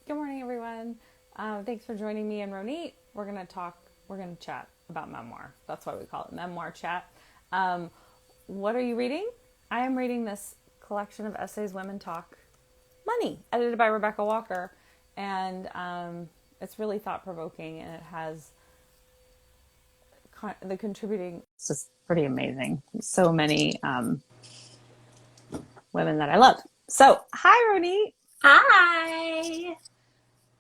Good morning, everyone. Thanks for joining me and Ronit. We're going to chat about memoir. That's why we call it Memoir Chat. Um, what are you reading? I am reading this collection of essays, Women Talk Money, edited by Rebecca Walker. And it's really thought provoking, and it has the contributing. It's just pretty amazing. So many women that I love. So, hi, Ronit. Hi,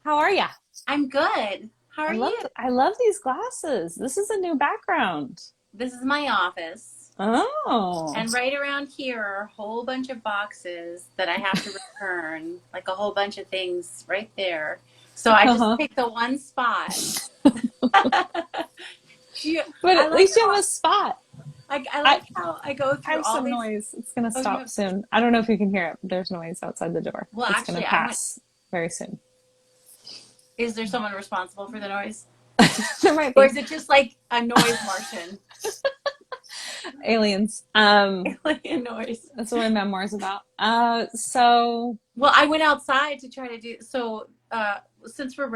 How are you? I'm good. How are you? I love these glasses. This is a new background. This is my office, Oh. and right around here are a whole bunch of boxes that I have to return, like a whole bunch of things right there. So I just Uh-huh. picked the one spot. You, But I at like least you have how a spot. I I like how I go I through have all some these. noise. It's gonna Oh, you stop have. soon. I don't know if you can hear it. There's noise outside the door. Well, It's gonna actually, I went. pass very soon. Is there someone responsible for the noise, There might or be is it just like a noise Martian? aliens. Like a noise. That's what my memoir is about. So Well, I went outside to try to do so. Since we're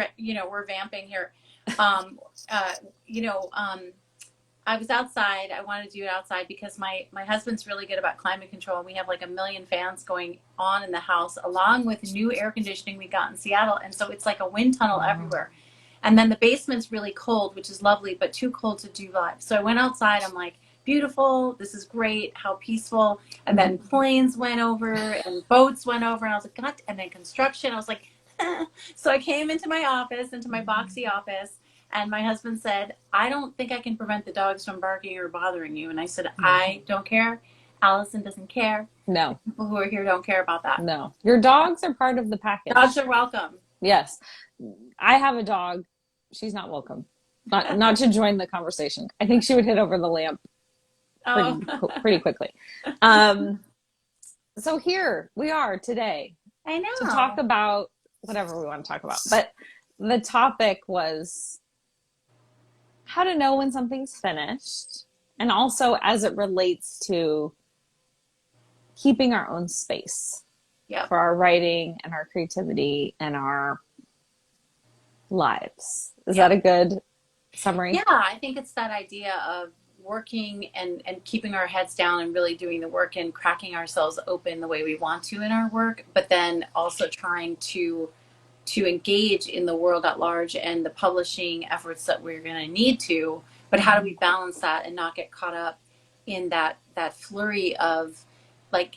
vamping here, um, uh, you know, um, I was outside. I wanted to do it outside because my husband's really good about climate control, and we have like a million fans going on in the house, along with new air conditioning we got in Seattle, and so it's like a wind tunnel everywhere. And then the basement's really cold, which is lovely, but too cold to do live. So I went outside. I'm like, beautiful. This is great. How peaceful. And then planes went over and boats went over. And I was like, God. And then construction. I was like, so I came into my office, into my boxy office. And my husband said, I don't think I can prevent the dogs from barking or bothering you. And I said, I don't care. Alyson doesn't care. The no, people who are here don't care about that. no. Your dogs are part of the Dogs package. are welcome. Yes. I have a dog. She's not welcome. Not to join the conversation. I think she would hit over the lamp Oh, pretty quickly. Um, so here we are today I to talk know. about whatever we want to talk about. But the topic was how to know when something's finished, and also as it relates to keeping our own space Yep. for our writing and our creativity and our lives. Is that Yep. a good summary? Yeah, I think it's that idea of working and keeping our heads down and really doing the work and cracking ourselves open the way we want to in our work, but then also trying to engage in the world at large and the publishing efforts that we're going to need to. But how do we balance that and not get caught up in that flurry of like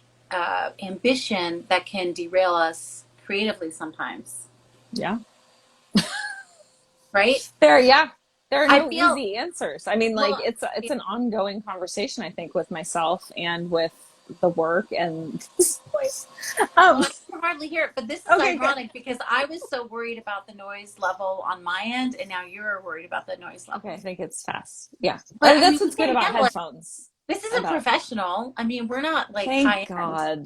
ambition that can derail us creatively sometimes, Yeah. right? Yeah. There are I no feel easy answers. I mean, like well. it's an ongoing conversation, I think, with myself and with the work and this voice. Well, Um, I can hardly hear it, but this is okay, good. ironic because I was so worried about the noise level on my end, and now you're worried about the noise Okay, I level. think it's fast. Yeah. But I mean, That's what's good about again, like headphones. this isn't About professional. I mean, we're not like thank high end,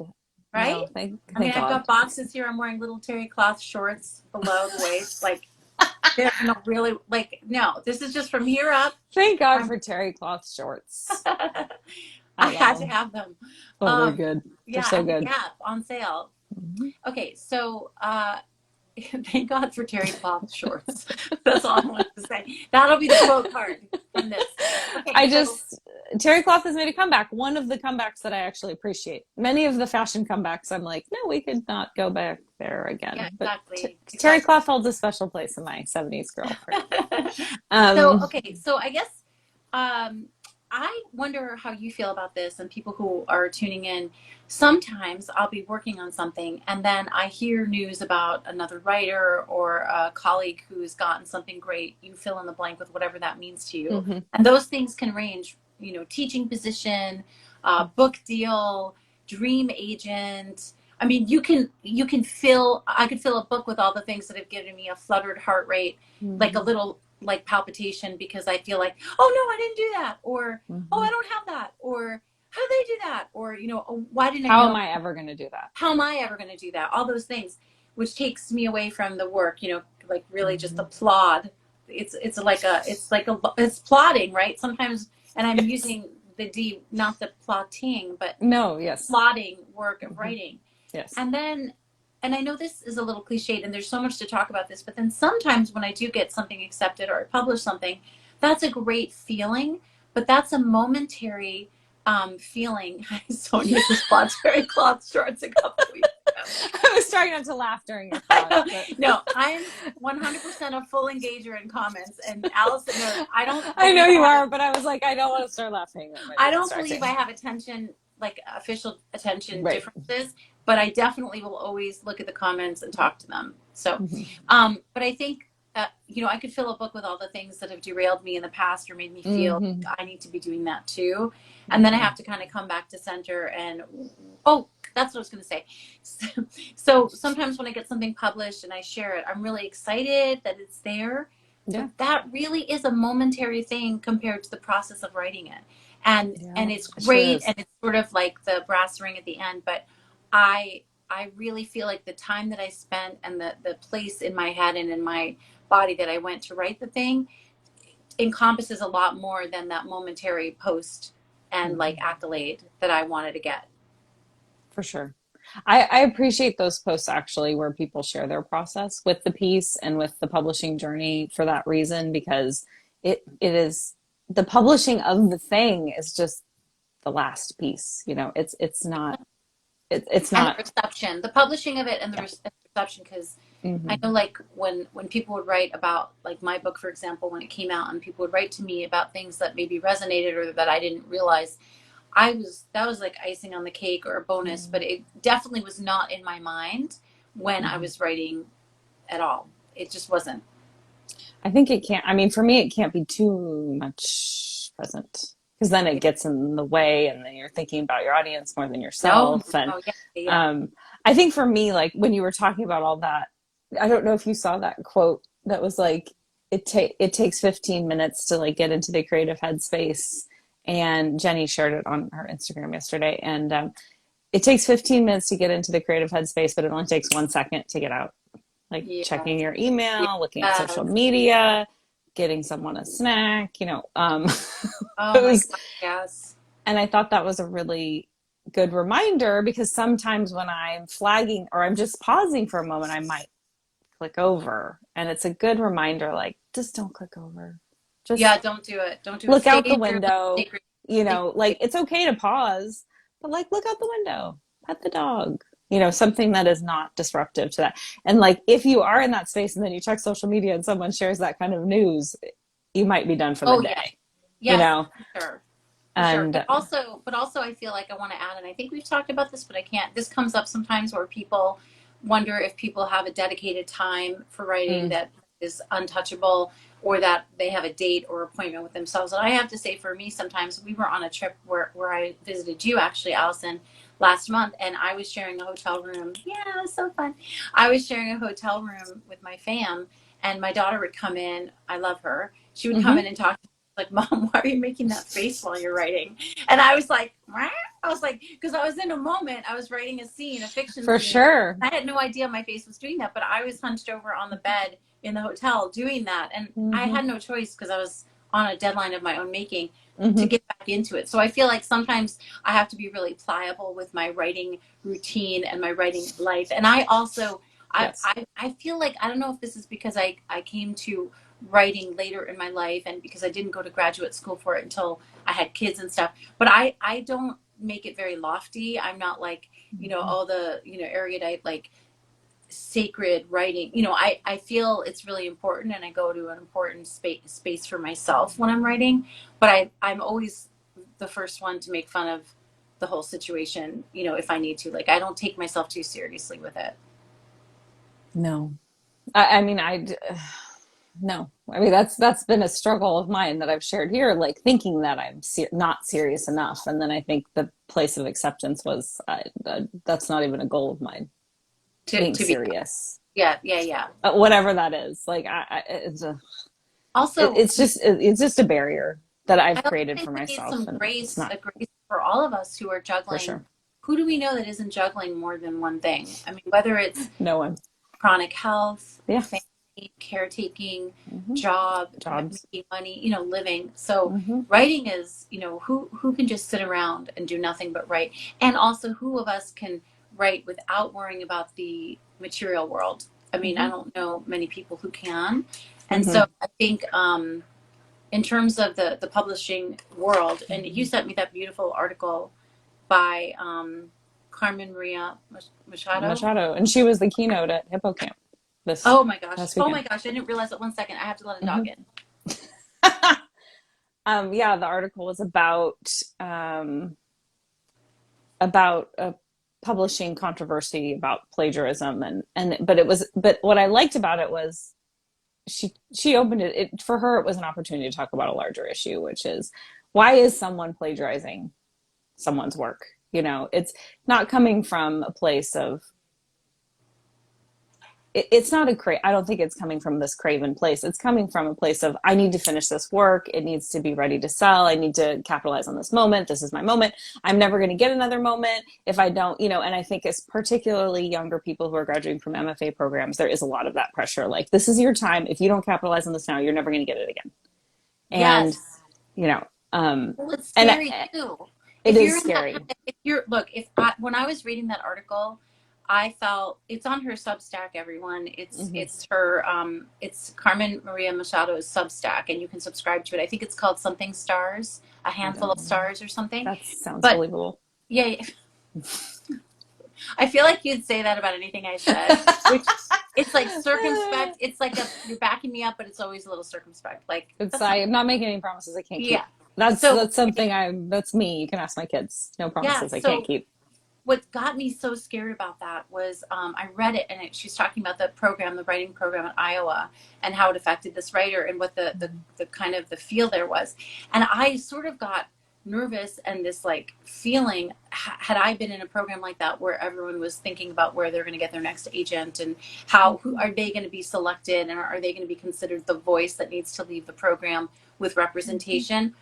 God. right? No, I mean, thank I've God. got boxes here. I'm wearing little terry cloth shorts below the waist. Like they're not really like no. This is just from here up. Thank God I'm. for terry cloth shorts. I I love had to them. have them. Oh, they're Um, good. They're yeah, so at the good. Gap on sale. Mhm. Okay, so thank God for terry cloth shorts. That's all I want to say. That'll be the quote card from this. Okay, I so just terry cloth has made a comeback. One of the comebacks that I actually appreciate. Many of the fashion comebacks, I'm like, no, we could not go back there yeah, again. But exactly, terry exactly. cloth holds a special place in my '70s girlfriend. So Um, okay, so I guess um, I wonder how you feel about this and people who are tuning in. Sometimes I'll be working on something and then I hear news about another writer or a colleague who's gotten something great. You fill in the blank with whatever that means to you. mhm. And those things can range, teaching position, book deal, dream agent. I mean, you can fill. I could fill a book with all the things that have given me a fluttered heart rate, like a Mhm. little like palpitation because I feel like, oh no, I didn't do that, or oh, I Mhm. don't have that, or how did they do that, or oh, why didn't I How know? am I ever going to do that? How am I ever going to do that? All those things, which takes me away from the work. Like really just the Mhm. plod. It's plotting, right? Sometimes, and I'm Yes. using the D, not the plotting, but No. Yes. plotting work of Mhm. writing. Yes. And then and I know this is a little cliched and there's so much to talk about this, but then sometimes when I do get something accepted or I publish something, that's a great feeling, but that's a momentary feeling. Sonia just bought Terry cloth shorts a couple weeks ago. I was trying not to laugh during your thought. No, I'm 100% a full engager in comments, and Alyson knows I don't. I know you are, but I was like, I don't want to start laughing. I don't believe I have attention, like official attention Right. differences, but I definitely will always look at the comments and talk to them. So, but I think, you know, I could fill a book with all the things that have derailed me in the past or made me feel like I need to be doing that too. And then I have to kind of come back to center and, oh, that's what I was going to say. So sometimes when I get something published and I share it, I'm really excited that it's there. Yeah. But that really is a momentary thing compared to the process of writing it. And it's great, and it's sort of like the brass ring at the end, but I really feel like the time that I spent and the place in my head and in my body that I went to write the thing encompasses a lot more than that momentary post and like accolade that I wanted to get. For sure. I appreciate those posts actually where people share their process with the piece and with the publishing journey for that reason, because it is the publishing of the thing is just the last piece. You know, it's not and the reception, the publishing of it, and the reception, because I know, like when people would write about, like my book, for example, when it came out, and people would write to me about things that maybe resonated or that I didn't realize, that was like icing on the cake or a bonus, but it definitely was not in my mind when I was writing at all. It just wasn't. I think it can't. I mean, for me, it can't be too much present, because then it gets in the way, and then you're thinking about your audience more than yourself. I think for me, like when you were talking about all that, I don't know if you saw that quote that was like, it takes 15 minutes to like get into the creative headspace. And Jenny shared it on her Instagram yesterday. And it takes 15 minutes to get into the creative headspace, but it only takes 1 second to get out. Like checking your email, looking at social media, getting someone a snack, you know. Oh my God, yes. And I thought that was a really good reminder, because sometimes when I'm flagging or I'm just pausing for a moment, I might click over. And it's a good reminder, like, just don't click over. Just don't do it. Don't do it. Look out the window. You know, like it's okay to pause, but like look out the window, pet the dog. You know, something that is not disruptive to that. And like, if you are in that space and then you check social media and someone shares that kind of news, you might be done for the day. Yes, you know, sure. And but also I feel like I want to add, and I think we've talked about this, but I can't. This comes up sometimes where people wonder if people have a dedicated time for writing that is untouchable, or that they have a date or appointment with themselves. And I have to say, for me, sometimes we were on a trip where I visited you, actually, Alyson, last month, and I was sharing a hotel room. Yeah, it was so fun. I was sharing a hotel room with my fam, and my daughter would come in. I love her. She would come in and talk to me, like, Mom, why are you making that face while you're writing? And I was like, Wah? I was like, because I was in a moment. I was writing a scene, a fiction for scene. sure. I had no idea my face was doing that, but I was hunched over on the bed in the hotel doing that, and I had no choice, because I was on a deadline of my own making to get back into it. So I feel like sometimes I have to be really pliable with my writing routine and my writing life. And I also I feel like, I don't know if this is because I came to writing later in my life, and because I didn't go to graduate school for it until I had kids and stuff, but I don't make it very lofty. I'm not like, you know, all the, you know, erudite, like sacred writing. You know, I feel it's really important, and I go to an important space for myself when I'm writing, but I'm always the first one to make fun of the whole situation, you know, if I need to. Like, I don't take myself too seriously with it. No. I mean, no. I mean, that's been a struggle of mine that I've shared here, like thinking that I'm not serious enough. And then I think the place of acceptance was, that's not even a goal of mine. Being serious. Yeah. Whatever that is. Like, it's just a barrier that I've created for myself. Some grace for all of us who are juggling. For sure. Who do we know that isn't juggling more than one thing? I mean, whether it's no one, chronic health, family, caretaking, jobs, making money, you know, living. So writing is, you know, who can just sit around and do nothing but write? And also, who of us can write without worrying about the material world. I mean, I Mm-hmm. don't know many people who can. And so Mm-hmm. I think in terms of the publishing world, and you sent me that beautiful article by Carmen Maria Machado. Machado, and she was the keynote at Hippocamp this Oh my gosh. past Oh weekend. my gosh. I didn't realize it. 1 second. I have to let a dog Mm-hmm. in. Yeah, the article was about a publishing controversy about plagiarism, and but what I liked about it was she opened it for her. It was an opportunity to talk about a larger issue, which is why is someone plagiarizing someone's work? It's not coming from a place of it's not I don't think it's coming from this craven place. It's coming from a place of I need to finish this work. It needs to be ready to sell. I need to capitalize on this moment. This is my moment. I'm never going to get another moment if I don't, and I think it's particularly younger people who are graduating from MFA programs, there is a lot of that pressure. Like, this is your time. If you don't capitalize on this now, you're never going to get it again. And, Yes. you know, Well, it's and scary too. it If is you're in that, scary. if you're, look, when I was reading that article, I felt it's on her Substack, everyone. Mm-hmm. It's her, it's Carmen Maria Machado's Substack, and you can subscribe to it. I think it's called something stars, a I handful don't of know. stars or something. That sounds But believable. yeah, I feel like you'd say that about anything I said, which it's like circumspect. It's like you're backing me up, but it's always a little circumspect. Like, It's that's not, I'm not making any promises I can't keep. yeah. That's So, that's something that's me. You can ask my kids. No yeah. promises I can't So keep. what got me so scared about that was I read it, and she's talking about the program, the writing program at Iowa, and how it affected this writer and what the kind of the feel there was. And I sort of got nervous, and this like feeling, had I been in a program like that where everyone was thinking about where they're going to get their next agent, and who are they going to be selected, and are they going to be considered the voice that needs to leave the program with representation.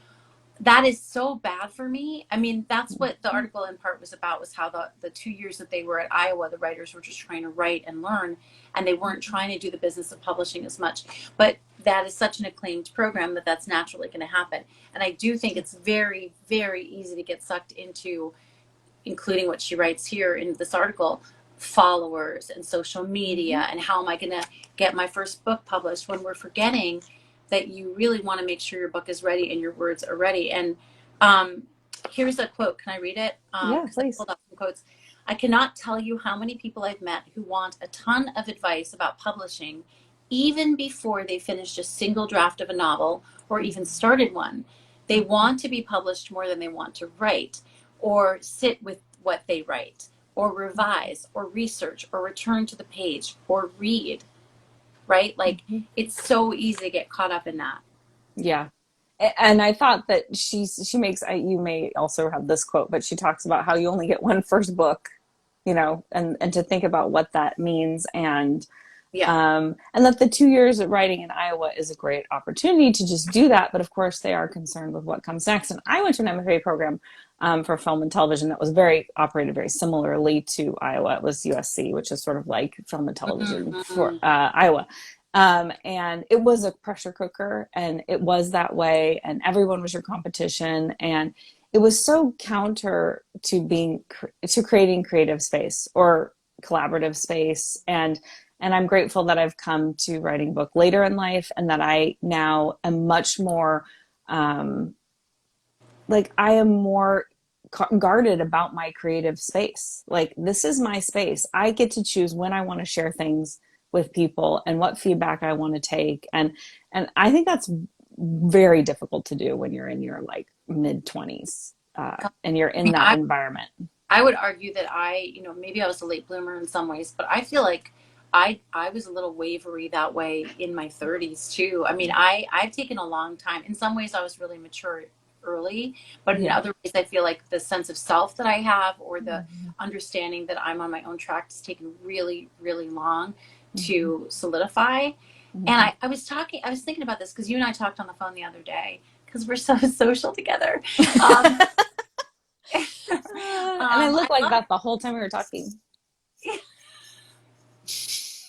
That is so bad for me. I mean, that's what the article in part was about, was how the 2 years that they were at Iowa, the writers were just trying to write and learn, and they weren't trying to do the business of publishing as much. But that is such an acclaimed program that that's naturally going to happen. And I do think it's very, very easy to get sucked into, including what she writes here in this article, followers and social media, and how am I going to get my first book published, when we're forgetting that you really want to make sure your book is ready and your words are ready. And here's a quote. Can I read it? Yeah, Because I please. pulled up some quotes. I cannot tell you how many people I've met who want a ton of advice about publishing even before they finished a single draft of a novel or even started one. They want to be published more than they want to write, or sit with what they write, or revise, or research, or return to the page, or read, right? Like, Mm-hmm. it's so easy to get caught up in that. Yeah. And I thought that she makes, you may also have this quote, but she talks about how you only get one first book, and to think about what that means, Yeah. and that the 2 years of writing in Iowa is a great opportunity to just do that. But of course, they are concerned with what comes next. And I went to an MFA program for film and television that was operated very similarly to Iowa. It was USC, which is sort of like film and television for Mm-hmm. Iowa. And it was a pressure cooker, and it was that way, and everyone was your competition. And it was so counter to creating creative space or collaborative space. And I'm grateful that I've come to writing book later in life, and that I now am much more um, like I am more guarded about my creative space. Like, this is my space. I get to choose when I want to share things with people and what feedback I want to take. And I think that's very difficult to do when you're in your like mid 20s, and you're I in mean, that environment. I would argue that maybe I was a late bloomer in some ways, but I feel like I was a little wavery that way in my 30s too. I mean, I've taken a long time. In some ways, I was really mature early, but in Yeah. other ways, I feel like the sense of self that I have, or the understanding that I'm on my own track, has taken really, really long Mm-hmm. to solidify. And Mm-hmm. I was thinking about this because you and I talked on the phone the other day, because we're so social together. Um, And I I look like love, that the whole time we were talking.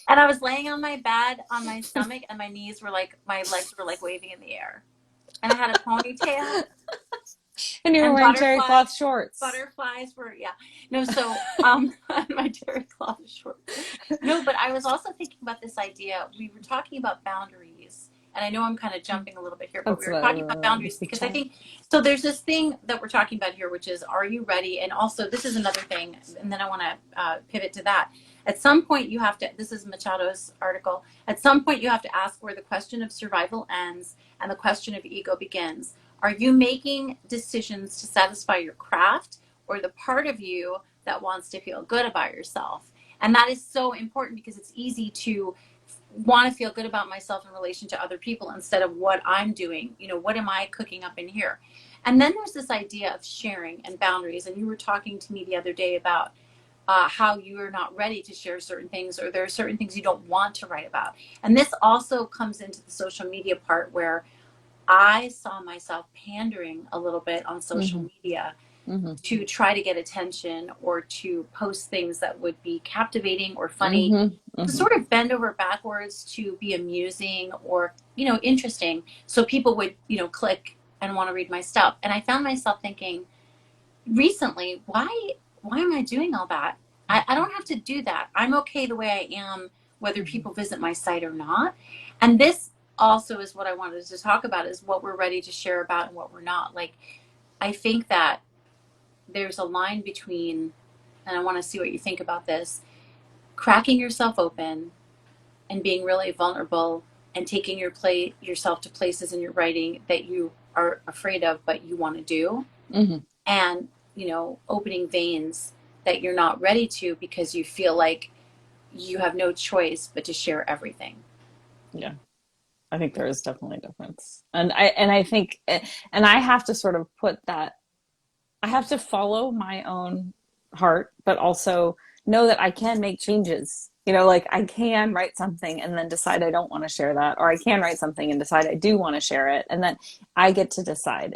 and I was laying on my bed on my stomach, and my legs were like waving in the air, and I had a ponytail, And you were And wearing terry cloth shorts. butterflies were, yeah. No, so my terry cloth shorts. No, but I was also thinking about this idea. We were talking about boundaries, and I know I'm kind of jumping a little bit here, but we That's were talking about boundaries the because I chat. think so. There's this thing that we're talking about here, which is, are you ready? And also, this is another thing, and then I want to pivot to that. At some point, you have to. This is Machado's article. At some point, you have to ask where the question of survival ends and the question of ego begins. Are you making decisions to satisfy your craft or the part of you that wants to feel good about yourself? And that is so important because it's easy to want to feel good about myself in relation to other people instead of what I'm doing. You know, what am I cooking up in here? And then there's this idea of sharing and boundaries. And you were talking to me the other day about how you are not ready to share certain things, or there are certain things you don't want to write about. And this also comes into the social media part where I saw myself pandering a little bit on social media to try to get attention or to post things that would be captivating or funny, to sort of bend over backwards to be amusing or, interesting. So people would, click and want to read my stuff. And I found myself thinking recently, why am I doing all that? I don't have to do that. I'm okay the way I am, whether people visit my site or not. And this also is what I wanted to talk about, is what we're ready to share about and what we're not. Like, I think that there's a line between, and I want to see what you think about this, cracking yourself open and being really vulnerable and taking yourself to places in your writing that you are afraid of but you want to do, and opening veins that you're not ready to because you feel like you have no choice but to share everything. Yeah. I think there is definitely a difference. And I think, and I have to sort of put that, I have to follow my own heart, but also know that I can make changes. Like I can write something and then decide I don't want to share that, or I can write something and decide I do want to share it. And then I get to decide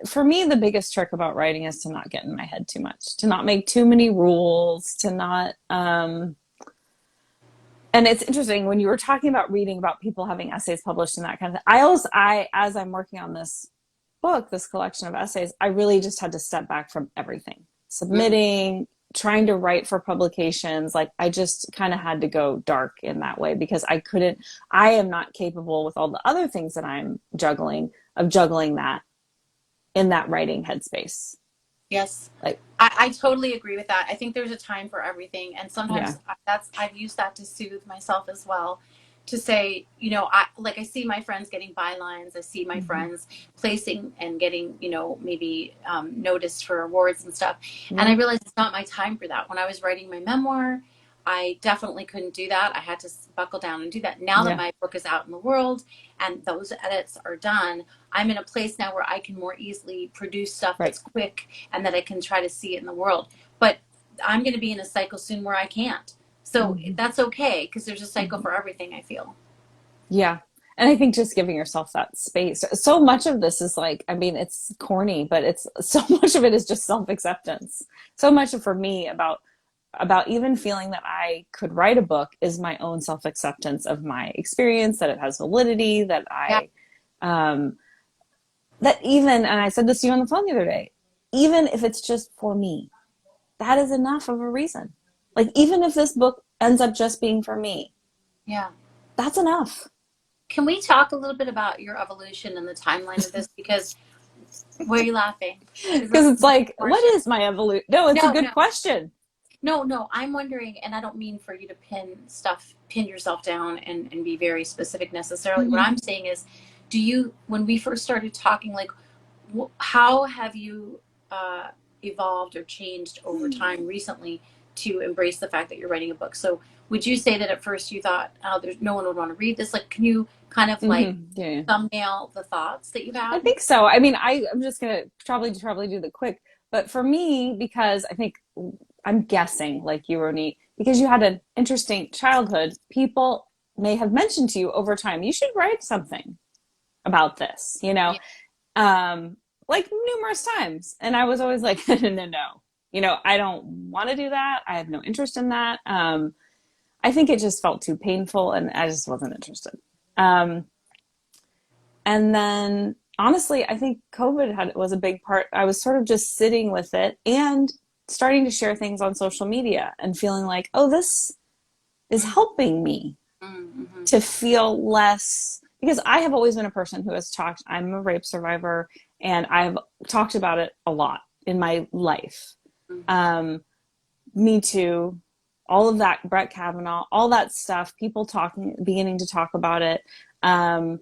for me, the biggest trick about writing is to not get in my head too much, to not make too many rules, to not, and it's interesting when you were talking about reading about people having essays published and that kind of thing. As I'm working on this book, this collection of essays, I really just had to step back from everything, submitting, trying to write for publications. Like I just kind of had to go dark in that way because I am not capable with all the other things that I'm juggling that in that writing headspace. Yes. Like, I totally agree with that. I think there's a time for everything. And yeah. sometimes I've used that to soothe myself as well, to say, I see my friends getting bylines. I see my friends placing and getting, maybe noticed for awards and stuff. And I realized it's not my time for that. When I was writing my memoir, I definitely couldn't do that. I had to buckle down and do that. Now that my book is out in the world and those edits are done, I'm in a place now where I can more easily produce stuff that's quick and that I can try to see it in the world. But I'm going to be in a cycle soon where I can't. So that's okay, because there's a cycle for everything, I feel. Yeah. And I think just giving yourself that space. So much of this is like, I mean, it's corny, but it's so much of it is just self-acceptance. So much for me about even feeling that I could write a book is my own self-acceptance of my experience, that it has validity, that that even, and I said this to you on the phone the other day, even if it's just for me, that is enough of a reason. Like, even if this book ends up just being for me, that's enough. Can we talk a little bit about your evolution and the timeline of this? Because, why are you laughing? Because it's like, what is my evolution? No, it's a good question. No, I'm wondering, and I don't mean for you to pin yourself down and be very specific necessarily. What I'm saying is, when we first started talking, like, how have you evolved or changed over time recently to embrace the fact that you're writing a book? So would you say that at first you thought, oh, there's no one would want to read this? Like, can you kind of thumbnail the thoughts that you've had? I think so. I mean, I'm just going to probably do the quick, but for me, because I think I'm guessing like you, Ronit, because you had an interesting childhood, people may have mentioned to you over time, you should write something about this, like numerous times. And I was always like, no, I don't want to do that. I have no interest in that. I think it just felt too painful and I just wasn't interested. And then honestly, I think was a big part. I was sort of just sitting with it and starting to share things on social media and feeling like, oh, this is Mm, helping me mm-hmm, to feel less, because I have always been a person who has talked, I'm a rape survivor, and I've talked about it a lot in my life. mm-hmm. Um, Me Too, all of that, Brett Kavanaugh, all that stuff, people talking, beginning to talk about it. Um,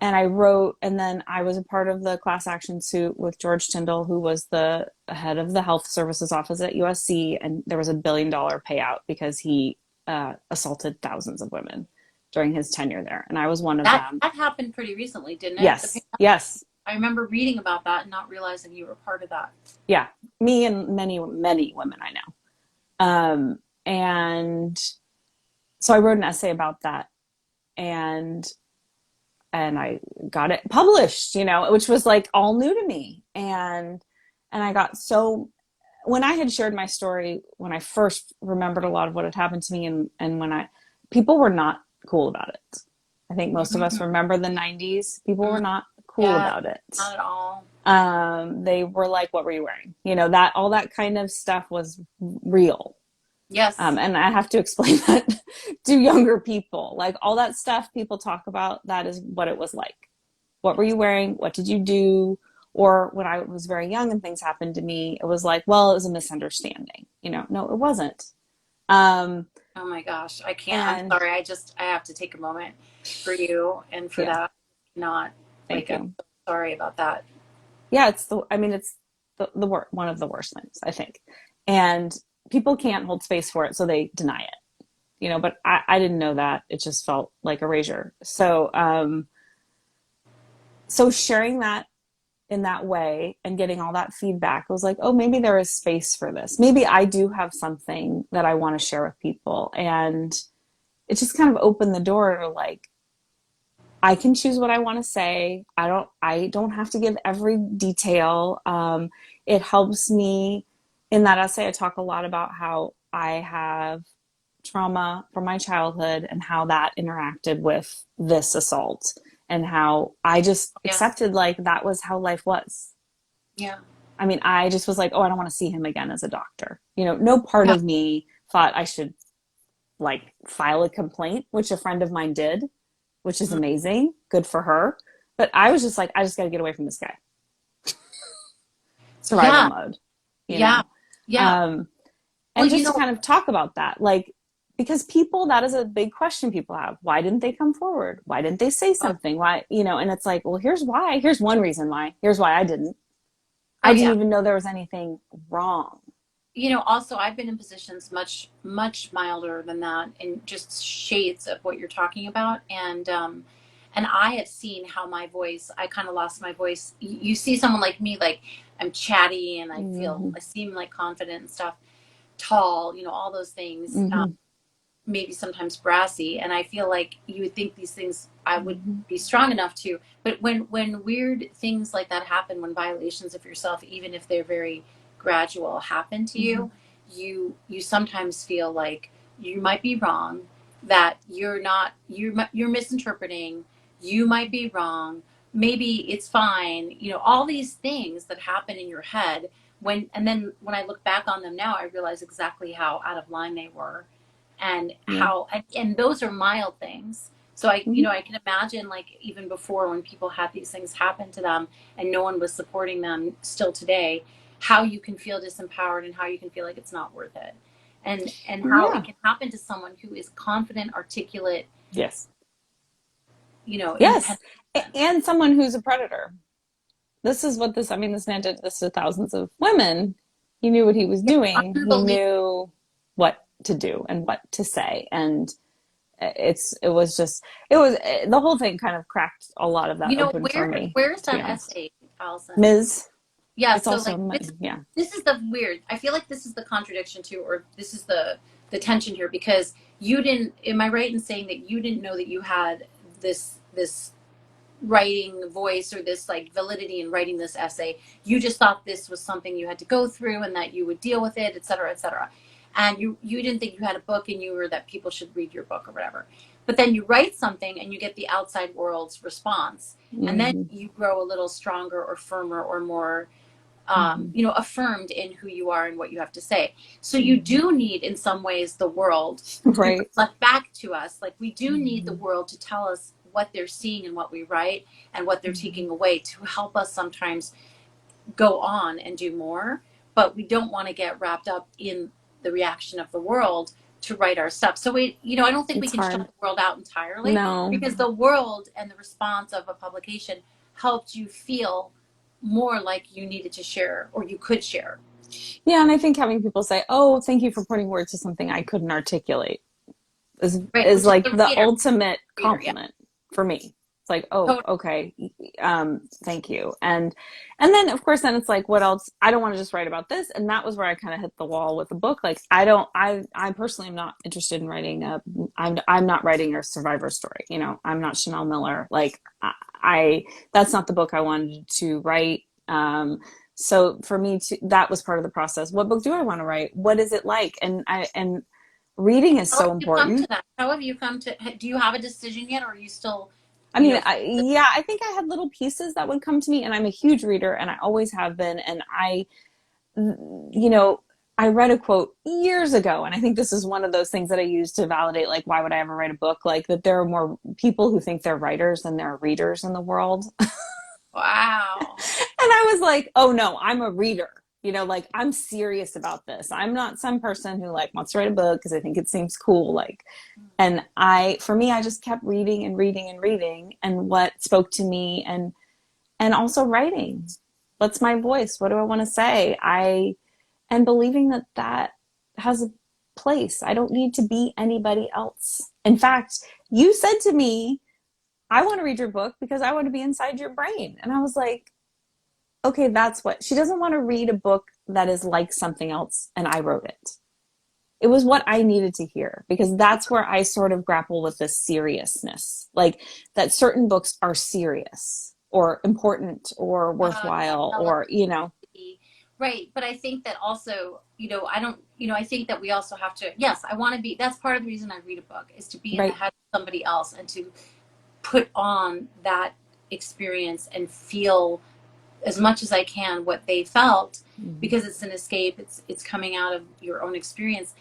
and I wrote, and then I was a part of the class action suit with George Tyndall, who was the head of the health services office at USC, and there was $1 billion payout because he assaulted thousands of women during his tenure there, and I was one of That them. that happened pretty recently, didn't it? Yes, yes, I remember reading about that and not realizing you were part of that. yeah, me and many many women I know, and so I wrote an essay about that, and I got it published, which was like all new to me. And I got so, when I had shared my story, when I first remembered a lot of what had happened to me, and when people were not cool about it. I think most of us Mm-hmm. remember the 90s. People were not cool Yeah, about it. not at all. They were like, what were you wearing? That all that kind of stuff was real. Yes. And I have to explain that to younger people. Like all that stuff people talk about, that is what it was like. What were you wearing? What did you do? Or when I was very young and things happened to me, it was like, well, it was a misunderstanding. No, it wasn't. Um, Oh my gosh, I can't. I'm and sorry. I have to take a moment for you and for yeah, that. Not thank I'm you. so sorry about that. Yeah, it's one of the worst things, I think. And people can't hold space for it, so they deny it. But I didn't know that. It just felt like erasure. So sharing that in that way and getting all that feedback, I was like, oh, maybe there is space for this. Maybe I do have something that I want to share with people. And it just kind of opened the door to like, I can choose what I want to say. I don't have to give every detail. It helps me. In that essay, I talk a lot about how I have trauma from my childhood and how that interacted with this assault, and how I just Yeah. accepted like that was how life was. Yeah. I mean, I just was like, oh, I don't want to see him again as a doctor. No part Yeah. of me thought I should like file a complaint, which a friend of mine did, which is Mhm. amazing. Good for her. But I was just like, I just got to get away from this guy. Survival Yeah. mode, you Yeah. know? Yeah. Um, Well, and just to kind of talk about that, like, because that is a big question people have. Why didn't they come forward? Why didn't they say oh, something? Why, and it's like, well, here's why. Here's one reason why. Here's why I didn't. oh I didn't yeah. even know there was anything wrong. Also I've been in positions much, much milder than that in just shades of what you're talking about. And I have seen how my voice, I kind of lost my voice. You see someone like me, like I'm chatty and Mm-hmm. I seem like confident and stuff, tall, all those things. Mm-hmm. Maybe sometimes brassy, and I feel like you would think these things I would Mm-hmm. be strong enough to, but when weird things like that happen, when violations of yourself, even if they're very gradual, happen to Mm-hmm. you, you sometimes feel like you might be wrong, that you're not, you're misinterpreting, you might be wrong, maybe it's fine, all these things that happen in your head, and then when I look back on them now, I realize exactly how out of line they were, and Yeah. how, and those are mild things. So Mm-hmm. I can imagine, like, even before, when people had these things happen to them and no one was supporting them, still today, how you can feel disempowered and how you can feel like it's not worth it, and how it Yeah. can happen to someone who is confident, articulate, Yes. Yes. independent. And someone who's a predator. This man did this to thousands of women. He knew what he was Yeah, doing. He unbelievable. knew what to do and what to say. And it was just, the whole thing kind of cracked a lot of that open for me, Where's to be that honest. essay, Allison? Ms. Yeah, It's so also, like yeah. this is the weird. I feel like this is the contradiction too, or this is the tension here, because you didn't. Am I right in saying that you didn't know that you had this writing voice, or this like validity in writing this essay? You just thought this was something you had to go through and that you would deal with it, et cetera, et cetera. and you didn't think you had a book and you were that people should read your book or whatever. But then you write something and you get the outside world's response, and then Mm-hmm. you grow a little stronger or firmer or more Mm-hmm. affirmed in who you are and what you have to say. So you do need, in some ways, the world to Right. reflect back to us. Like we do need the Mm-hmm. world to tell us what they're seeing in what we write and what they're taking away to help us sometimes go on and do more. But we don't want to get wrapped up in the reaction of the world to write our stuff. So I don't think we It's can shut hard. the world out entirely, No. because the world and the response of a publication helped you feel more like you needed to share or you could share. Yeah, and I think having people say, "Oh, thank you for putting words to something I couldn't articulate," is Right, is which is like the the reader. ultimate Reader, yeah. compliment for me. It's like, "Oh, Totally. okay, thank you." And then of course then it's like, what else? I don't want to just write about this, and that was where I kind of hit the wall with the book. Like I don't, I personally am not interested in writing a. I'm not writing a survivor story. You know, I'm not Chanel Miller. Like I that's not the book I wanted to write. So for me to, that was part of the process. What book do I want to write? What is it like? And reading is How have so you come to important. that? How have you come to, do you have a decision yet, or are you still, I you mean, know, yeah, I think I had little pieces that would come to me, and I'm a huge reader, and I always have been. And you know, I read a quote years ago, and I think this is one of those things that I use to validate, like, why would I ever write a book? Like that there are more people who think they're writers than there are readers in the world. wow. And I was like, oh no, I'm a reader. You know, like I'm serious about this. I'm not some person who like wants to write a book because I think it seems cool. Like, and for me, I just kept reading and reading and reading, and what spoke to me, and also writing. What's my voice? What do I want to say? And believing that that has a place. I don't need to be anybody else. In fact, you said to me, I want to read your book because I want to be inside your brain. And I was like, okay, that's what she doesn't want to read a book that is like something else and I wrote it. It was what I needed to hear because that's where I sort of grapple with this seriousness, like that certain books are serious or important or worthwhile or, you know. Right. But I think that also, I don't, I think that we also have to, yes, I want to be, that's part of the reason I read a book is to be in the Right. head of somebody else and to put on that experience and feel as much as I can what they felt, Mm-hmm. because it's an escape. It's coming out of your own experience.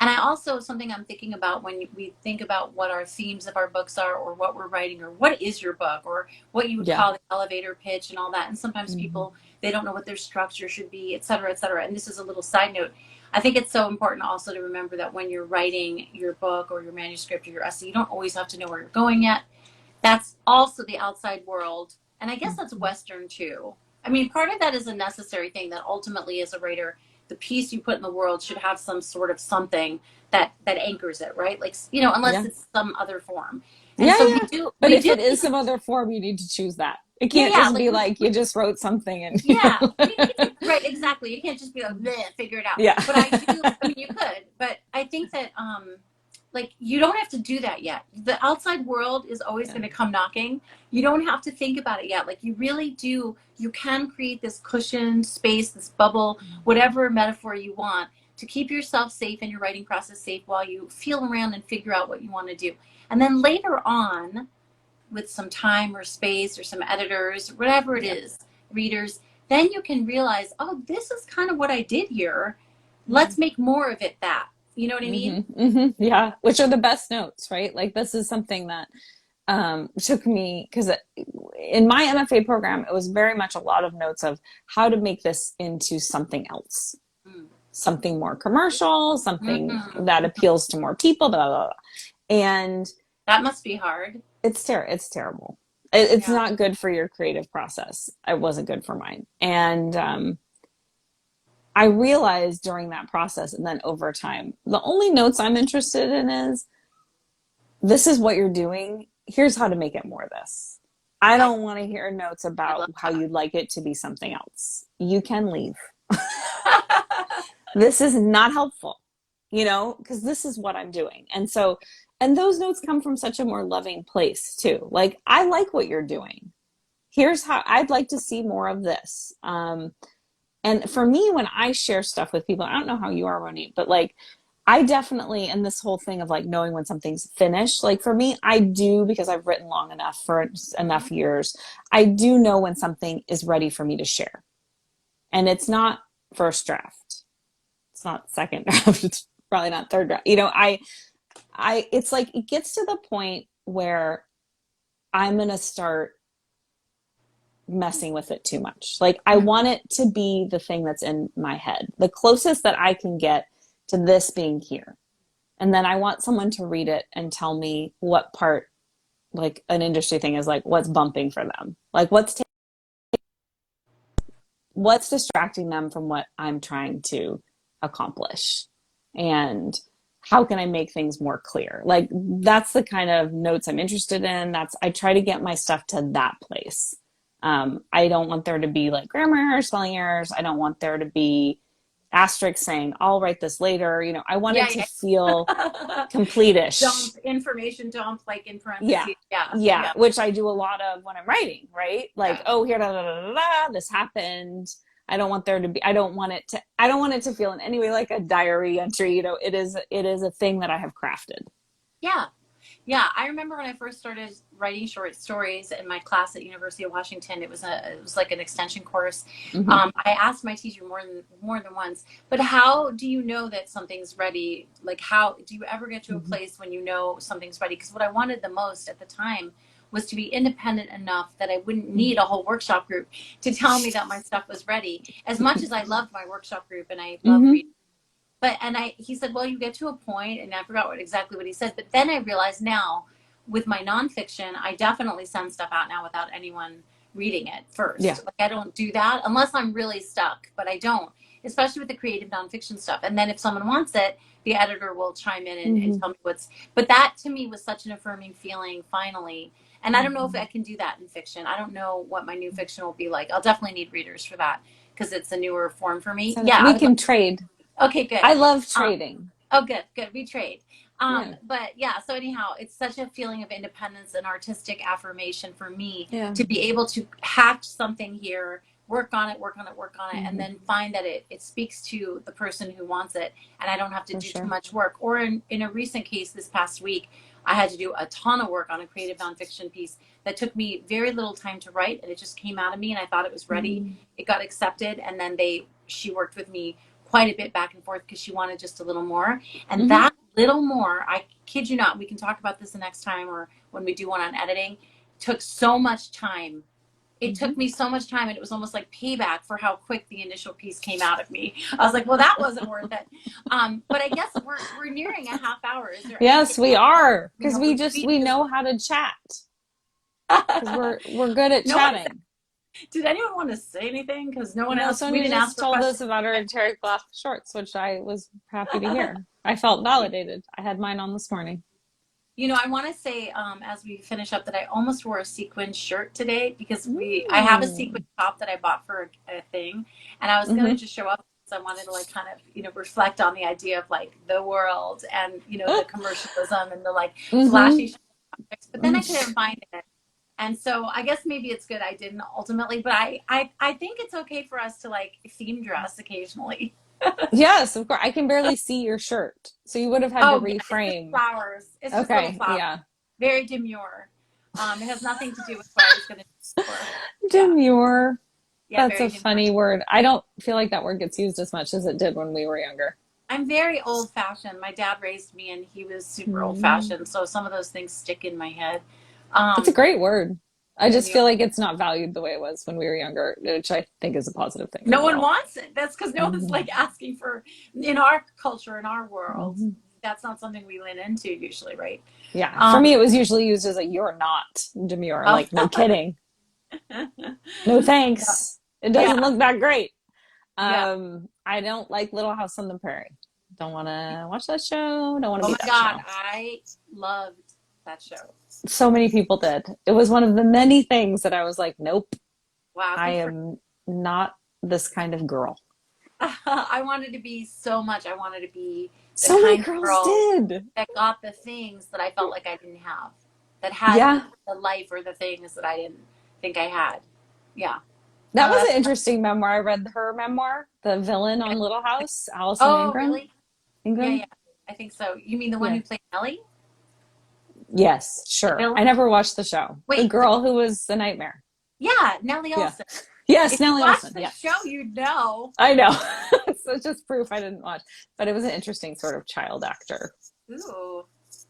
And I also, something I'm thinking about when we think about what our themes of our books are, or what we're writing, or what is your book, or what you would Yeah. call the elevator pitch and all that. And sometimes Mm-hmm. people, they don't know what their structure should be, et cetera, et cetera. And this is a little side note. I think it's so important also to remember that when you're writing your book or your manuscript or your essay, you don't always have to know where you're going yet. That's also the outside world. And I guess that's Mm-hmm. Western too. I mean, part of that is a necessary thing that ultimately, as a writer, the piece you put in the world should have some sort of something that anchors it, right? Like, unless Yeah. it's some other form. And Yeah, so we yeah. do, But we if do it is need to, some other form, you need to choose that. It yeah, can't yeah, just like be like you just wrote something and you yeah, know. we need to, right, exactly. You can't just be like, bleh, figure it out. Yeah. But I mean, you could, but I think that, like, you don't have to do that yet. The outside world is always Yeah. going to come knocking. You don't have to think about it yet. Like, you really do, you can create this cushion space, this bubble, whatever metaphor you want, to keep yourself safe and your writing process safe while you feel around and figure out what you want to do. And then later on, with some time or space or some editors, whatever it Yeah. is, readers, then you can realize, oh, this is kind of what I did here. Let's make more of it that. You know what I mean? Mm-hmm. Mm-hmm. Yeah. Which are the best notes, right? Like this is something that took me because in my MFA program, it was very much a lot of notes of how to make this into something else, Mm. something more commercial, something Mm-hmm. that appeals to more people, blah, blah, blah. And That must be hard. it's terrible. It's Yeah. not good for your creative process. It wasn't good for mine. And I realized during that process and then over time, the only notes I'm interested in is this is what you're doing. Here's how to make it more this. I I, don't want to hear notes I about love how you'd like it to be something else. You can leave. that. This is not helpful, because this is what I'm doing. And so, and those notes come from such a more loving place too. Like, I like what you're doing. Here's how I'd like to see more of this. And for me, when I share stuff with people, I don't know how you are, Ronit, but like I definitely, and this whole thing of like knowing when something's finished, like for me, I do, because I've written long enough for enough years, I do know when something is ready for me to share. And it's not first draft. It's not second draft. It's probably not third draft. It's like it gets to the point where I'm going to start messing with it too much. Like I want it to be the thing that's in my head, the closest that I can get to this being here. And then I want someone to read it and tell me what part, like an industry thing is like, what's bumping for them? Like what's distracting them from what I'm trying to accomplish? And how can I make things more clear? Like that's the kind of notes I'm interested in. I try to get my stuff to that place. I don't want there to be like grammar errors, spelling errors. I don't want there to be asterisks saying I'll write this later. I want it to feel complete-ish. Information dump, like in Yeah. parentheses. Yeah. Which I do a lot of when I'm writing, right? Like, oh, here, da, da, da, da, da, this happened. I don't want it to feel in any way like a diary entry. It is a thing that I have crafted. Yeah. Yeah, I remember when I first started writing short stories in my class at University of Washington. It was like an extension course. Mm-hmm. I asked my teacher more than once, but how do you know that something's ready? Like, how do you ever get to a place when you know something's ready? Because what I wanted the most at the time was to be independent enough that I wouldn't need a whole workshop group to tell me that my stuff was ready. As much as I loved my workshop group and I love reading. But he said, well, you get to a point, and I forgot exactly what he said. But then I realized now, with my nonfiction, I definitely send stuff out now without anyone reading it first. Yeah. Like I don't do that unless I'm really stuck, but I don't, especially with the creative nonfiction stuff. And then if someone wants it, the editor will chime in and tell me but that to me was such an affirming feeling finally. And I don't know if I can do that in fiction. I don't know what my new fiction will be like. I'll definitely need readers for that because it's a newer form for me. So we can trade. Okay, good. I love trading. Good. We trade. But yeah, so anyhow, it's such a feeling of independence and artistic affirmation for me to be able to hatch something here, work on it, and then find that it speaks to the person who wants it, and I don't have to do too much work. Or in a recent case this past week, I had to do a ton of work on a creative nonfiction piece that took me very little time to write, and it just came out of me, and I thought it was ready. It got accepted, and then she worked with me quite a bit back and forth because she wanted just a little more. And that little more, I kid you not, we can talk about this the next time or when we do one on editing, took so much time. It took me so much time, and it was almost like payback for how quick the initial piece came out of me. I was like, well, that wasn't worth it. But I guess we're nearing a half hour. Is there Yes, we are, because we know how to chat. We're good at chatting. Did anyone want to say anything? Because no one else. Sonia just told us about her Terry Cloth shorts, which I was happy to hear. I felt validated. I had mine on this morning. I want to say as we finish up that I almost wore a sequin shirt today because I have a sequin top that I bought for a thing, and I was going to just show up because I wanted to like kind of reflect on the idea of like the world and the commercialism and the like flashy objects, but then I couldn't find it. And so I guess maybe it's good I didn't ultimately, but I think it's okay for us to like theme dress occasionally. Yes, of course. I can barely see your shirt, so you would have had to reframe. It's flowers. It's just little flowers. Yeah. Very demure. It has nothing to do with what I was going to do. Demure. Yeah, that's a funny word. I don't feel like that word gets used as much as it did when we were younger. I'm very old-fashioned. My dad raised me, and he was super old-fashioned, so some of those things stick in my head. It's a great word. I just feel like it's not valued the way it was when we were younger, which I think is a positive thing. No one wants it. That's because no one's like asking for, in our culture, in our world, that's not something we lean into usually, right? Yeah. For me, it was usually used as you're not demure. Like, no kidding. No thanks. It doesn't look that great. I don't like Little House on the Prairie. Don't want to watch that show. Don't want to be that show. Oh my God. I loved that show. So many people did. It was one of the many things that I was like, nope. Wow. I am not this kind of girl. I wanted to be so much. I wanted to be the so many kind girls of girl did that got the things that I felt like I didn't have, that had the life or the things that I didn't think I had. Yeah. That was That's an interesting memoir. I read her memoir, The Villain on Little House, Alyson oh, really? Yeah, Ingram. yeah. I think so. You mean the one Yeah. who played Ellie? Yes, The sure. I villain? never watched the show. The Wait, girl who was the nightmare. yeah, Nellie Yeah. Olson. Yes, If you Nellie watch Olson. the show, Yes. you'd know. I know. So it's just proof I didn't watch. But it was an interesting sort of child actor. Ooh,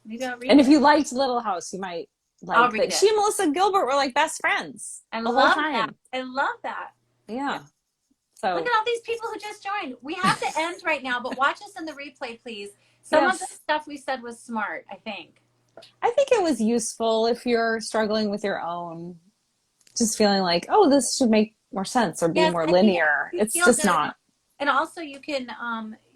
maybe I'll read And if it. you liked Little House, you might I'll like read that. it. She and Melissa Gilbert were like best friends I the whole love that. time. I love that. Yeah. Yeah. Look So, at all these people who just joined. We have to end right now, but watch us in the replay, please. Some of the yes, stuff we said was smart, I think. I think it was useful if you're struggling with your own, just feeling like, oh, this should make more sense or be Yes, more I think linear. you It's feel just good. not. And also you can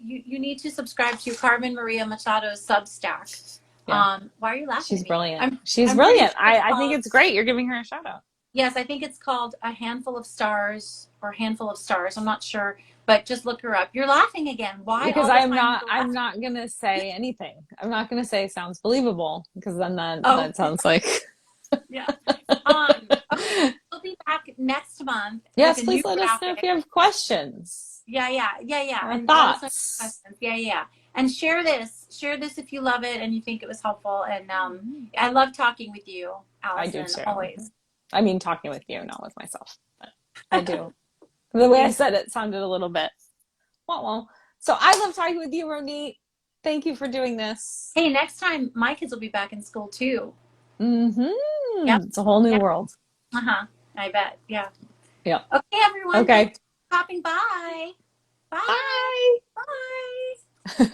you need to subscribe to Carmen Maria Machado's Substack. Yeah. Why are you laughing She's at me? brilliant. She's I'm pretty brilliant. sure it's I think called it's great. You're giving her a shout out. yes, I think it's called A Handful of Stars or Handful of Stars. I'm not sure, but just look her up. You're laughing again. Why Because all the time the I'm laugh? not gonna say anything. I'm not gonna say sounds believable because then Oh, that sounds like yeah. Okay, we'll be back next month with yes, a new please let us know if graphic. you have questions Yeah. or And let us know your thoughts. questions. Yeah. And share this. Share this if you love it and you think it was helpful. And I love talking with you, I do Alyson, too. always. I mean talking with you, not with myself. But I do. The way I Thank you. said it sounded a little bit wah wah. So I love talking with you, Ronit. Thank you for doing this. Hey, next time my kids will be back in school too. Yep. It's a whole new Yeah. world. Uh-huh. I bet. Yeah. Yeah. Okay, everyone. Okay. Thanks for stopping by. Bye. Bye. Bye.